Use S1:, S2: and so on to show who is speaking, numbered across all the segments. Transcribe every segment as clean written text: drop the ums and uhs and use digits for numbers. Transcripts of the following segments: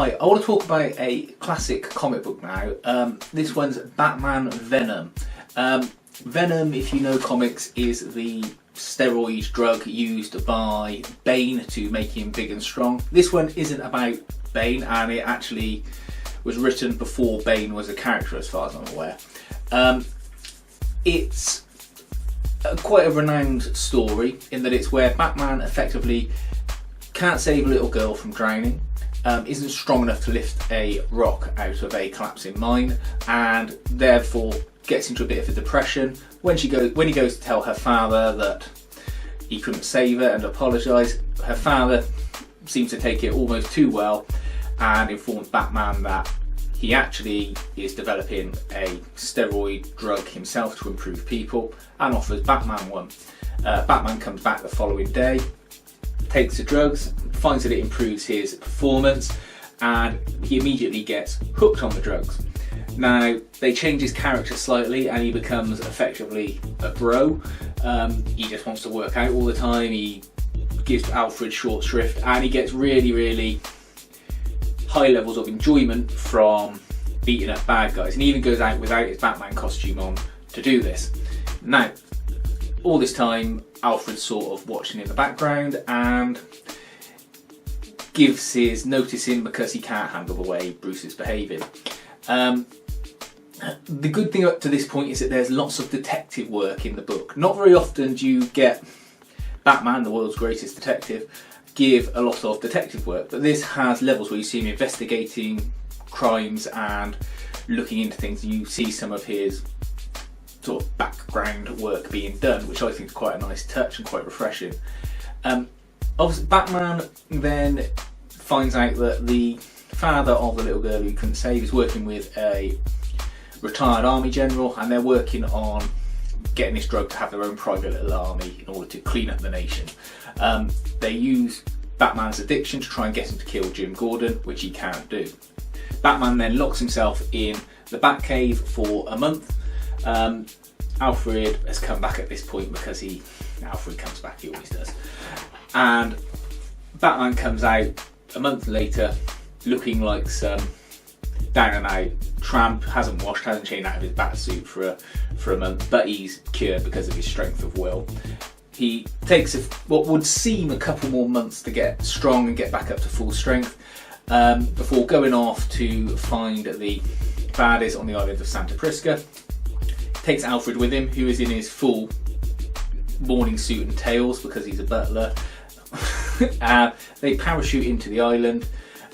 S1: Hi, I want to talk about a classic comic book now. This one's Batman Venom. Venom, if you know comics, is the steroid drug used by Bane to make him big and strong. This one isn't about Bane, and it actually was written before Bane was a character, as far as I'm aware. It's quite a renowned story in that it's where Batman effectively can't save a little girl from drowning, isn't strong enough to lift a rock out of a collapsing mine, and therefore gets into a bit of a depression. When he goes to tell her father that he couldn't save her and apologise, her father seems to take it almost too well and informs Batman that he actually is developing a steroid drug himself to improve people, and offers Batman one. Batman comes back the following day, takes the drugs, finds that it improves his performance, and he immediately gets hooked on the drugs. Now, they change his character slightly and he becomes effectively a bro. He just wants to work out all the time, he gives Alfred short shrift, and he gets really high levels of enjoyment from beating up bad guys, and he even goes out without his Batman costume on to do this. Now, all this time, Alfred's sort of watching in the background and gives his notice in because he can't handle the way Bruce is behaving. The good thing up to this point is that there's lots of detective work in the book. Not very often do you get Batman, the world's greatest detective, give a lot of detective work, but this has levels where you see him investigating crimes and looking into things. You see some of his sort of background work being done, which I think is quite a nice touch and quite refreshing. Obviously, Batman then finds out that the father of the little girl who he couldn't save is working with a retired army general, and they're working on getting this drug to have their own private little army in order to clean up the nation. They use Batman's addiction to try and get him to kill Jim Gordon, which he can't do. Batman then locks himself in the Batcave for a month. Alfred has come back at this point because Alfred comes back, he always does. And Batman comes out a month later looking like some down and out tramp, hasn't washed, hasn't changed out of his bat suit for a month, but he's cured because of his strength of will. He takes what would seem a couple more months to get strong and get back up to full strength, before going off to find the baddies on the island of Santa Prisca. Takes Alfred with him, who is in his full morning suit and tails because he's a butler. They parachute into the island,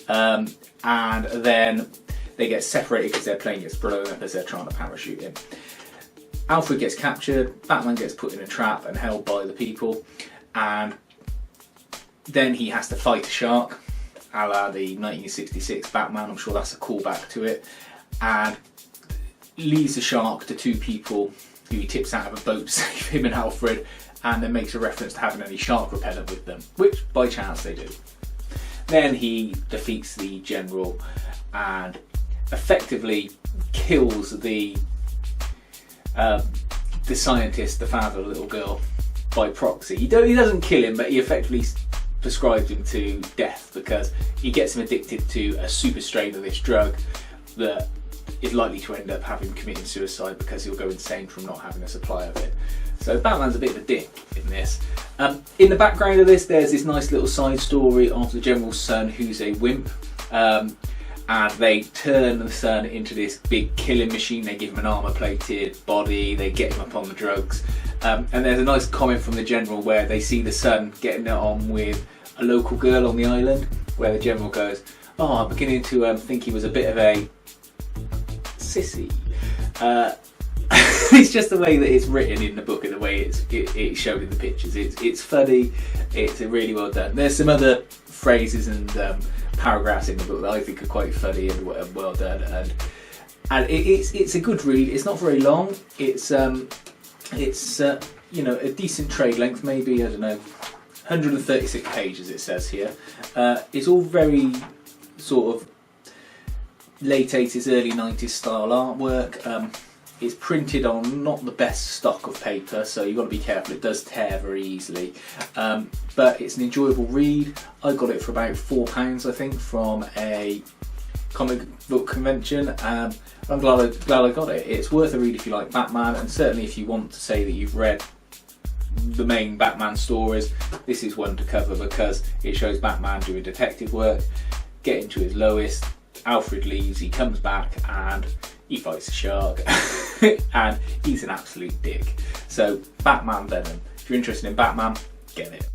S1: and then they get separated because their plane gets blown up as they're trying to parachute in. Alfred gets captured, Batman gets put in a trap and held by the people, and then he has to fight a shark, a la the 1966 Batman. I'm sure that's a callback to it, and leaves the shark to two people who he tips out of a boat to save him and Alfred, and then makes a reference to having any shark repellent with them, which by chance they do. Then he defeats the general and effectively kills the scientist, the father of the little girl, by proxy. He doesn't kill him, but he effectively prescribes him to death because he gets him addicted to a super strain of this drug that is likely to end up having committing suicide because he'll go insane from not having a supply of it. So Batman's a bit of a dick in this. In the background of this, there's this nice little side story of the general's son who's a wimp, and they turn the son into this big killing machine. They give him an armour-plated body, they get him up on the drugs, and there's a nice comment from the general where they see the son getting it on with a local girl on the island, where the general goes, "Oh, I'm beginning to think he was a bit of a sissy." It's just the way that it's written in the book and the way it's shown in the pictures. It's funny, it's really well done. There's some other phrases and paragraphs in the book that I think are quite funny and well done, and it's a good read. It's not very long. It's you know, a decent trade length, maybe, I don't know, 136 pages it says here. It's all very sort of late 80s, early 90s style artwork. It's printed on not the best stock of paper, so you've got to be careful. It does tear very easily, but it's an enjoyable read. I got it for about £4, I think, from a comic book convention. I'm glad I got it. It's worth a read if you like Batman, and certainly if you want to say that you've read the main Batman stories, this is one to cover because it shows Batman doing detective work, getting to his lowest. Alfred leaves, he comes back and he fights a shark and he's an absolute dick. So Batman Venom. If you're interested in Batman, get it.